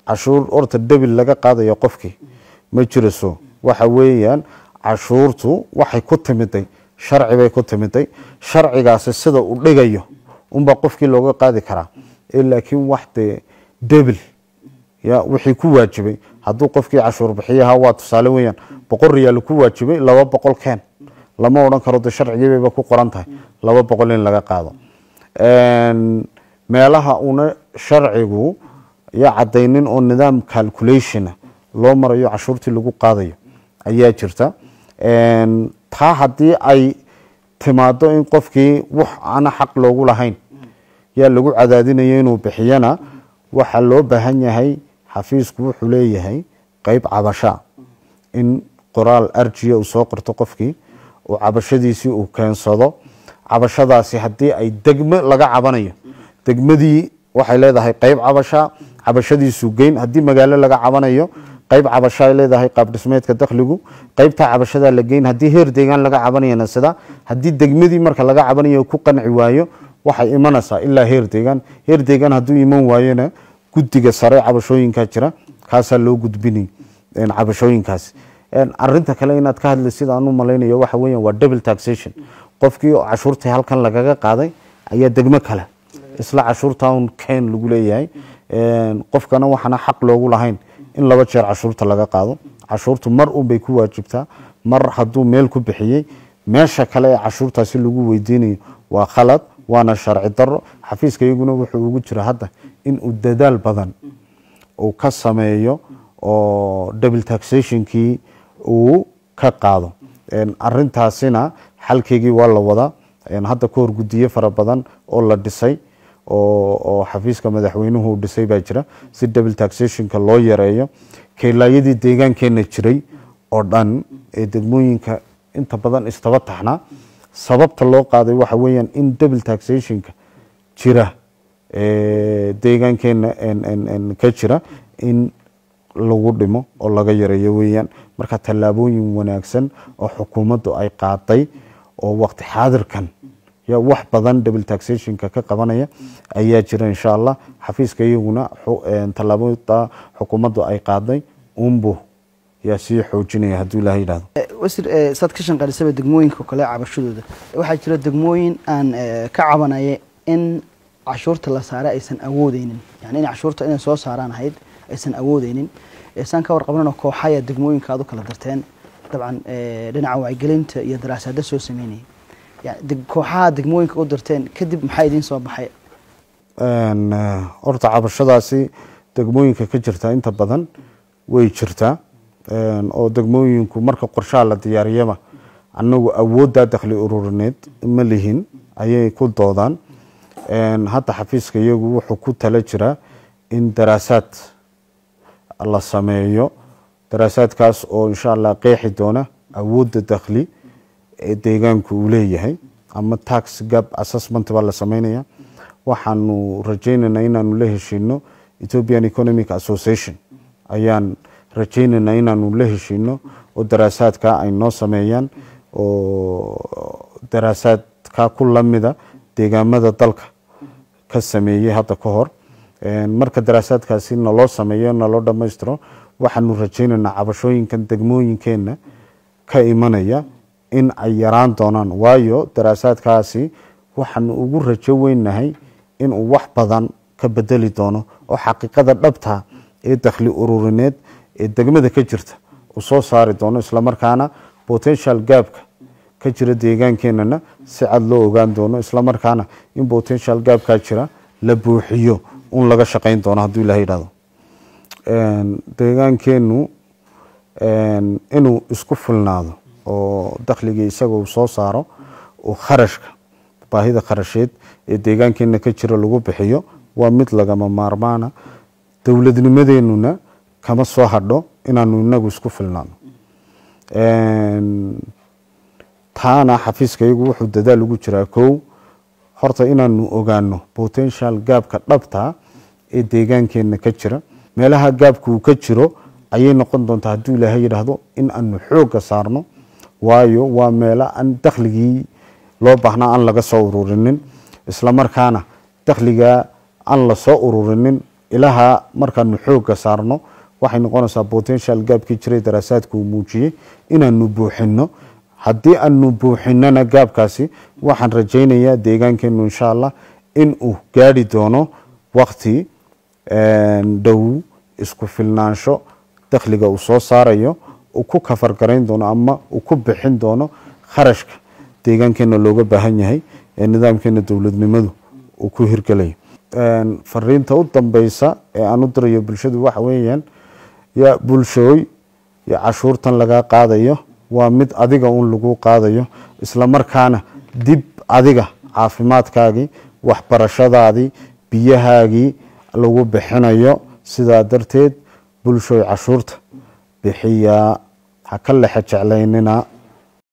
cashuur horta debil laga qaadayo qofkii ma jiraso waxa weeyaan cashuurtu waxay ku timiday sharci bay ku timiday sharcigaas sida uu dhigayo unba qofkii looga qaadi karaa laakiin wax debil ya wixii ku waajibay hadduu qofkii cashuur bixiyaha waa tusaale weeyaan 100 riyaal ku waajibay 200 keen lama oran karo sharcigiiba ku qoran tahay 200 in laga qaado meelaha una sharcigu ya cadaynin oo nidaam calculation loo marayo cashuurtii lagu qaadayo ayaa jirta taa hadii ay timaado in qofkii wax aan xaq loogu lahayn ya lagu cadaadinayo inuu bixiyana waxa loo baahan yahay xafiisku wuxuu leeyahay qayb cabasha in qoraal arjiyo uu soo qorto qofkii oo cabashadiisi uu keensado cabashadaasi hadii ay degmo laga cabanayo degmadii waxay leedahay qayb cabashadiisu geyn hadii magaalo laga cabanayo qayb cabasho ay leedahay qaab dhismeedka dakhligu qaybta cabashada la geyn hadii heer deegaan laga cabanayna sida hadii degmadii marka laga cabanayo ku qanci waayo waxay imanaysaa ilaa heer deegaan haduu iman waayona guddiga sare cabashooyinka jira kaasa loo gudbinay cabashooyinkaas arinta kale inaad ka hadlaysid aan u maleynayo waxa weeyaan waa double taxation qofkii cashuurta halkan lagaga qaaday ayaa degmo kale isla cashuurta un keen lagu leeyahay qofkana waxana xaq loogu lahayn in laba jeer cashuurta laga qaado cashuurtu mar un bay ku waajibtaa mar haduu meel ku bixiyay meesha kale ee cashuurtaasi lagu weydiinayo waa khalad waana sharci daro xafiiska iyaguna wuxuu ugu jira hadda in uu dadaal badan uu ka sameeyo oo double taxation kii uu ka qaado arintaasina xalkeegii waa la wada hadda ka hor gudiye fara badan oo la dhisay oo xafiiska madaxweynuhu dhisay baa jira si double taxation ka loo yareeyo keelaayadii deegaankeena jiray oo dhan ee degmooyinka inta badan istaba taxna sababta loo qaaday waxa weeyaan in double taxation ka jira deegaankeena ka jira in lagu dhimo oo laga yareeyo weeyaan marka talaabooyin wanaagsan oo xukuumaddu ay qaaday oo waqti xaadirkan ya wax badan double taxation ka qabanaya ayaa jira insha Allah xafiiska iyaguna talaabooyinka xukuumaddu ay qaaday umbu ya si xoojinaya haduu Ilaahay yiraahdo wasir sad ka shanqarisay degmooyinka kale cabashadooda waxa jira degmooyin aan ka cabanaya in cashuurta la saaray aysan awoodeynin yani in cashuurta inay soo saaraan hayd aysan awoodeynin san ka warqabnaa kooxaya degmooyinka aad kala darteen dabcan dhinaca wacyigelinta iyo daraasadaha soo sameeyay yani kooxaha degmooyinka u darteen kadib maxay idin soo baxay horta cabashadaasi degmooyinka ka jirta inta badan way jirtaa oo degmooyinku marka qorshaha la diyaariyaba anagu awoodda dakhli ururineed ma lihin ayay ku doodaan hadda xafiiska iyagu wuxuu ku tala jira in daraasad la sameeyo daraasadkaas oo insha Allah qeexi doona awoodda dakhli ee deegaanku uu leeyahay ama tax gap assessment baa la sameynaya waxaanu rajaynaynaa inaanu la heshiino Ethiopian Economic Association ayaan rajaynaynaa inaanu la heshiino oo daraasadka ay noo sameeyaan oo daraasadka ku lamida deegaamada dalka ka sameeyay hadda ka hor marka daraasadkaasi loo sameeyo loo dhameystiro waxaanu rajaynaynaa cabashooyinkan degmooyinkeena ka imanaya in ay yaraan doonaan waayo daraasadkaasi waxaanu ugu rajo weynahay in uu wax badan ka bedeli doono oo xaqiiqada dhabta ee dakhli ururineed ee degmada ka jirta uu soo saari doono isla markaana potential gap ka jira deegaankeenana si cad loo ogaan doono isla markaana in potential gap ka jira la buuxiyo un laga shaqeyn doono haduu Ilaahay yiraahdo deegaankeenu inuu isku filnaado oo dakhliga isaga soo saaro oo kharashka baahida kharasheed ee deegaankeena ka jira lagu bixiyo waa mid lagama maarmaana dawladnimadeenuna kama soo hadho inaanu inagu isku filnaano taana xafiiska iyagu wuxuu dadaal ugu jiraa koow horta inaanu ogaano potential gap ka dhabta ee deegaankeena ka jira meelaha gaabku ka jiro ayay noqon doontaa haduu Ilaahay yiraahdo in aanu xoog saarno waayo waa meela aan dakhligii loo baahnaa aan laga soo ururinin isla markaana dakhliga aan la soo ururinin ilaha markaanu xooga saarno waxay noqonaysaa potential gaabkii jiray daraasaadku uu muujiyey inaanu buuxino haddii aanu buuxinana gaabkaasi waxaan rajaynayaa deegaankeenu insha allah in uu gaari doono waqti dhow isku filnaansho dakhliga uu soo saarayo uu ku kafar garayn doono ama uu ku bixin doono kharashka deegaankeena looga baahan yahay ee nidaamkeena dowladnimadu uu ku hirgelayo fariinta u dambeysa ee aan u dirayo bulshadu waxa weeyaan ya bulshooy ya cashuurtan laga qaadayo waa mid adiga uun lagu qaadayo isla markaana dib adiga caafimaadkaagii waxbarashadaadii biyahaagii lagu bixinayo sidaa darteed bulshooy cashuurta bixiya ha ka lexa jeclaynina